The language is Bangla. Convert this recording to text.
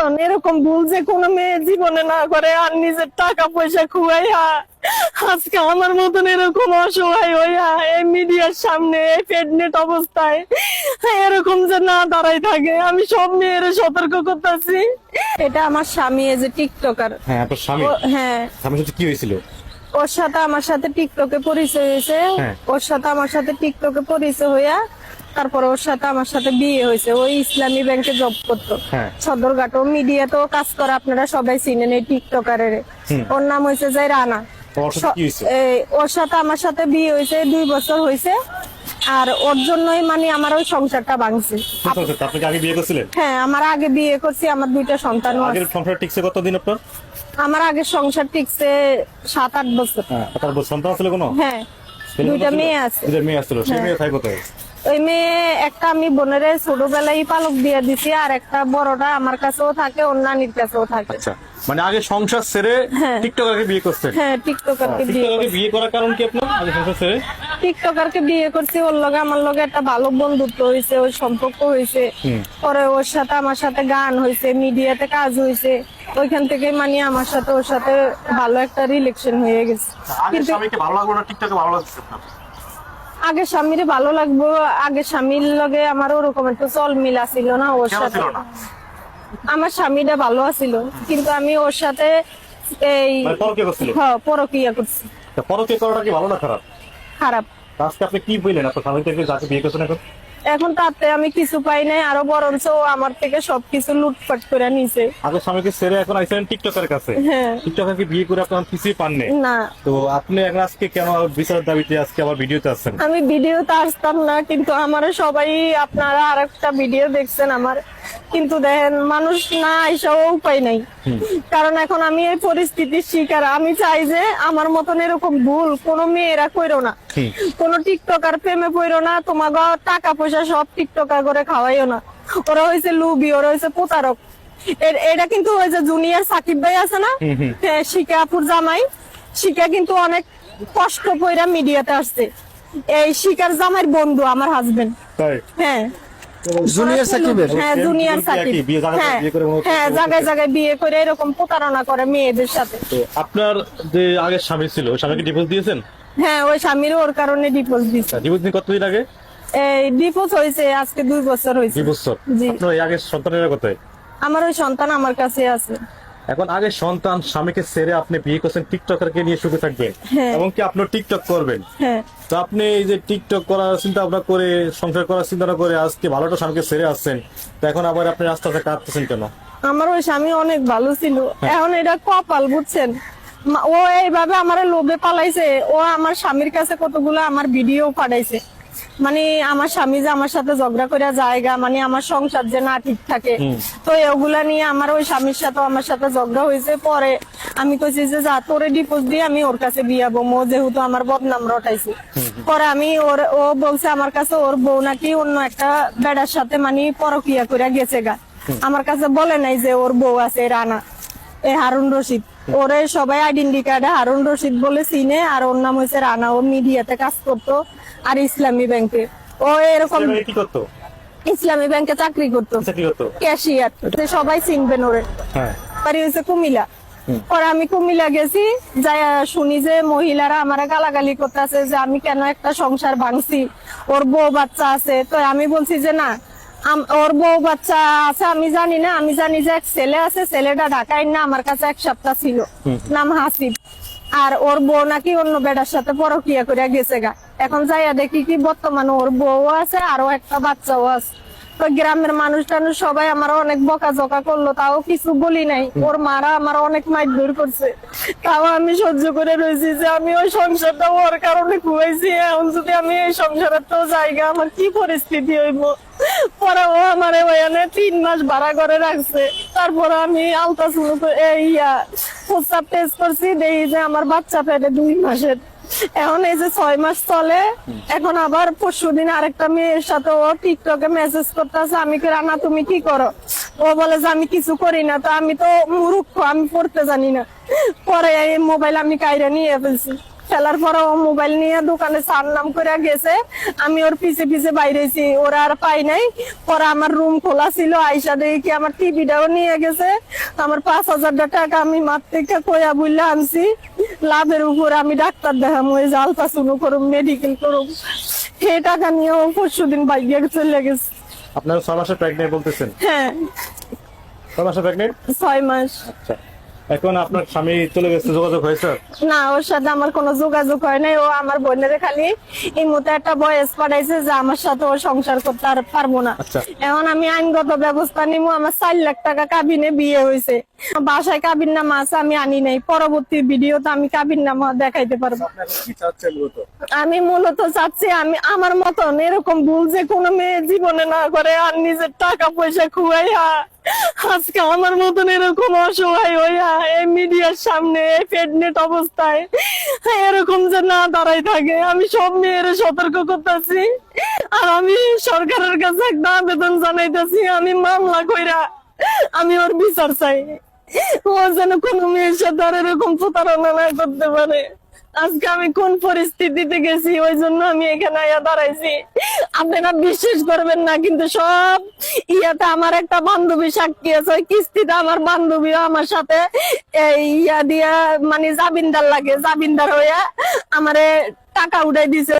কারণ এরকম ভুল যে কোনো মেয়ে জীবনে না করে, আর নিজের টাকা পয়সা খুয়াইয়া আজকে আমার মতন এরকম অসহায় হইয়া এই মিডিয়ার সামনে প্রেগনেন্ট অবস্থায় এরকম যে না দাঁড়াই থাকে, আমি সব মেয়েরে সতর্ক করতেছি। এটা আমার স্বামী, এই যে টিকটকার। হ্যাঁ, আপনার স্বামী? হ্যাঁ। স্বামীর সাথে কি হয়েছিল? ওর সাথে আমার সাথে টিকটকে পরিচয় হয়েছে। ওর সাথে আমার সাথে টিকটকে পরিচয় হইয়া তারপর ওর সাথে আমার সাথে বিয়ে হয়েছে। ওই ইসলামী ব্যাংকে জব করতো সদরঘাট। ও মিডিয়াতেও কাজ করে, আপনারা সবাই চিনেন এই টিকটকারের। ওর নাম হয়েছে যে রানা। ওর সাথে আমার সাথে বিয়ে হয়েছে 2 বছর হয়েছে। আর ওর জন্যই মানে আমার ওই সংসারটা ভাঙছে। আপনি আগে বিয়ে করছিলেন? হ্যাঁ, আমার আগে বিয়ে করছি, আমার 2টা সন্তান। আগের সংসার টিকছে কতদিন আপনার? আমার আগের সংসার টিকছে 7-8 বছর। সন্তান ছিল কোনো? হ্যাঁ, 2টা মেয়ে আছে। 2টা মেয়ে আসছিল। সেই মেয়ে থাকে কোথায়? ওই মেয়ে একটা আমি বোনের ছোটবেলায় পালক দিয়ে দিছি, আর একটা বড়টা আমার কাছেও থাকে, ওর নানির কাছেও থাকে। আচ্ছা, মানে আগে সংসার ছেড়ে টিকটকারকে বিয়ে করছেন? হ্যাঁ, টিকটকারকে বিয়ে করার কারণ কি আপনার? আগে সংসার ছেড়ে টিকটকারকে বিয়ে করছি। ওর লগে আমার লগে একটা ভালো বন্ধুত্ব হয়েছে, ওই সম্পর্ক হয়েছে। পরে ওর সাথে আমার সাথে গান হয়েছে, মিডিয়াতে কাজ হয়েছে। ওইখান থেকে মানে আমার সাথে ওর সাথে ভালো একটা রিলেশন হয়ে গেছে। কিন্তু স্বামীকে ভালো লাগলো না, টিকটকে ভালো লাগছে আপনার? আগে স্বামীর ভালো লাগবো, আগে স্বামীর লগে আমার ওরকম একটা চল মিল আসিল না ওর সাথে। আমার স্বামীটা ভালো আছিল, কিন্তু আমি ওর সাথে এই পরকীয়া করছি। পরকীয়া করাটা কি ভালো না খারাপ? খারাপ। আজকে আপনি কি বললেন আপনার স্বামী থেকে যাকে বিয়ে করছেন? এখন তাতে আমি কিছু পাই নাই, আরো বরঞ্চ আমার থেকে সবকিছু লুটপাট করে নিছে। আগে স্বামীকে ছেড়ে এখন আইছেন টিকটকের কাছে। টিকটকারকে বিয়ে করে আপনার কিছুই পাননি না। তো আপনি এখন আজকে কেন বিচার দাবিতে আজকে আবার ভিডিওতে আসছেন? আমি ভিডিওতে আসতাম না, কিন্তু আমার সবাই আপনারা আরেকটা ভিডিও দেখছেন আমার, কিন্তু দেখেন মানুষ না আইসাও উপায় নাই। কারণ এখন আমি এই পরিস্থিতির শিকার। আমি চাই যে আমার মতন এরকম ভুল কোনো মেয়েরা কইরো না, কোন টিকটকার প্রেমে পড়ো না, তোমার টাকা পয়সা সব টিকটকার করে খাওয়াইও না। ওরা হয়েছে লুবি, ওরা হয়েছে প্রতারক। এটা কিন্তু ওই যে জুনিয়র সাকিব ভাই আছে না, শিকাপুর জামাই, শিকা কিন্তু অনেক কষ্ট কইরা মিডিয়াতে আসছে। এই শিকার জামাইয়ের বন্ধু আমার হাজবেন্ড। হ্যাঁ, জুনিয়র সাকিবের। হ্যাঁ, জুনিয়র সাকিব। হ্যাঁ, জায়গায় জায়গায় বিয়ে করে এরকম প্রতারণা করে মেয়েদের সাথে। আপনার যে আগের স্বামী ছিল, ওই স্বামীকে ডিভোর্স দিয়েছেন? হ্যাঁ, ওই স্বামীর ওর কারণে ডিভোর্স দিয়েছে। ডিভোর্স নিয়ে কতদিন আগে? এই ডিভোর্স হয়েছে আজকে 2 বছর হয়েছে। 2 বছর? জি। আপনার এই আগের সন্তানেরা কোথায়? আমার ওই সন্তান আমার কাছে আছে। এখন আগে সন্তান স্বামীকে ছেড়ে আপনি বিয়ে করছেন, টিকটকারকে নিয়ে সুখে থাকবেন এবং কি আপনি টিকটক করবেন। তো আপনি এই যে টিকটক করার চিন্তা ভাবনা করে, সংসার করার চিন্তা করে আজকে ভালোটা স্বামীকে ছেড়ে আসছেন, তো এখন আবার আপনি রাস্তা থেকে কাটতেছেন কেন? আমার ওই স্বামী অনেক ভালো ছিল, এখন এটা কপাল, বুঝছেন। ও এইভাবে আমার লোভে পালাইছে। ও আমার স্বামীর কাছে কতগুলো আমার ভিডিও পাঠাইছে, মানে আমার স্বামী যে আমার সাথে ঝগড়া করে জায়গা, মানে আমার সংসার যে না ঠিক থাকে, তো ওগুলা নিয়ে আমার ওই স্বামীর সাথে আমার সাথে ঝগড়া হয়েছে। পরে আমি কইছি যে যা তোরে ডিভোর্স দিয়ে আমি ওর কাছে বিয়ে হবো, ও যেহেতু আমার বদনাম রটাইছে। পরে আমি ও বলছে আমার কাছে ওর বউ নাকি অন্য একটা বেড়ার সাথে মানে পরকিয়া করে গেছে গা। আমার কাছে বলে নাই যে ওর বউ আছে রানা, এ হারুন রশিদ। ওরে সবাই আইডেন্টি কার্ডে হারুন রশিদ বলে চিনে, আর ওর নাম হয়েছে রানা। ও মিডিয়াতে কাজ করতো আর ইসলামী ব্যাংকে। ও এরকম ইসলামী ব্যাংকে চাকরি করতো, ক্যাশিয়ার। সবাই চিনবেন ওরে। বাড়ি হয়েছে কুমিল্লা। পরে আমি কুমিল্লা গেছি, যাই শুনি যে মহিলারা আমার গালাগালি করতেছে যে আমি কেন একটা সংসার ভাঙছি, ওর বউ বাচ্চা আছে। তো আমি বলছি যে না, ওর বউ বাচ্চা আছে আমি জানি না, আমি জানি যে এক ছেলে আছে, ছেলেটা ঢাকায় না আমার কাছে 1 সপ্তাহ ছিল, নাম হাসিব। আর ওর বউ নাকি অন্য বেড়ার সাথে পরকিয়া করে গেছে গা। এখন যাইয়া দেখি কি বর্তমানে ওর বউ আছে, আরো একটা বাচ্চাও আছে। তো গ্রামের মানুষ টানুষ সবাই আমার অনেক বকাঝকা করলো, তাও কিছু বলি নাই। ওর মারা আমার অনেক মারধর করছে, তাও আমি সহ্য করে রয়েছি যে আমি ওই সংসারটা ওর কারণে খুয়াইছি। এখন যদি আমি এই সংসারের তো জায়গা, আমার কি পরিস্থিতি হইব। পরে ও আমার ওখানে 3 মাস ভাড়া করে রাখছে। তারপরে আমি আলট্রাসাউন্ড প্রস্তাব টেস্ট করছি, দেখি যে আমার বাচ্চা পেটে 2 মাসের। এখন এই যে 6 মাস চলে, এখন আবার পরশুদিন আরেকটা মেয়ের সাথে ও টিকটকে মেসেজ করতেছে, আমি কি রানা তুমি কি করো? ও বলে যে আমি কিছু করি না। তো আমি তো মূর্খ, আমি পড়তে জানি না। পরে এই মোবাইল আমি কাইরা নিয়ে ফেলছি। ফেলার পর ও মোবাইল নিয়ে দোকানে সার নাম করে গেছে, আমি ওর পিছে পিছে বাইরেছি, ওরা আর পাই নাই। পরে আমার রুম খোলা ছিল, আইসা দেখি আমার টিভিটাও নিয়ে গেছে। আমার 5,000 টাকা আমি মার থেকে কয়া বললে আনছি, লাভের উপর আমি ডাক্তার দেখাম, ওই যে আলট্রাসাউন্ড করুম, মেডিকেল করুম, সেই টাকা নিয়ে ও পরশুদিন বাইরে চলে গেছে। আপনার 6 মাসে প্রেগনেন্ট বলতেছেন? হ্যাঁ, 6 মাসে প্রেগনেন্ট। 6 মাস। আচ্ছা, এখন আপনার স্বামী চলে গেছে, যোগাযোগ হয়েছে? না, ওর সাথে আমার কোনো যোগাযোগ হয় নাই। ও আমার বোনের খালি এই মতো একটা বয়স পাঠাইছে যে আমার সাথে ও সংসার করতে আর পারবো না। আচ্ছা। এখন আমি আইনগত ব্যবস্থা নিবো। আমার 4 লাখ টাকা কাবিনে বিয়ে হয়েছে, বাসায় কাবিন নামা আছে, আমি আনি নাই। পরবর্তী ভিডিওতে আমি কাবিন নামা দেখাইতে পারবো। কি চাচ্ছেন মূলত? আমি মূলত চাচ্ছি আমি আমার মতন এরকম ভুল যে কোনো মেয়ে জীবনে না করে, আর নিজের টাকা পয়সা খুয়াইয়া আজকে আমার মতন এরকম অসহায় হইয়া এই মিডিয়ার সামনে এই প্রেগনেন্ট অবস্থায় এরকম যে না দাঁড়াই থাকে, আমি সব মেয়ের সতর্ক করতেছি। আর আমি সরকারের কাছে একটা আবেদন জানাইতেছি, আমি মামলা কইরা আমি ওর বিচার চাই। ও যেন কোনো মেয়ের সাথে আর এরকম প্রতারণা না করতে পারে। আজকে আমি কোন পরিস্থিতিতে গেছি, ওই জন্য আমি এখানে আয়া দাঁড়াইছি। আপনারা বিশ্বাস করবেন না, কিন্তু সব ইয়াতে আমার একটা বান্ধবী সাক্ষী আছে। ওই কিস্তিতে আমার বান্ধবীও আমার সাথে এই ইয়া দিয়া মানে জামিনদার লাগে, জামিনদার হইয়া আমারে টাকা উঠাই দিছে।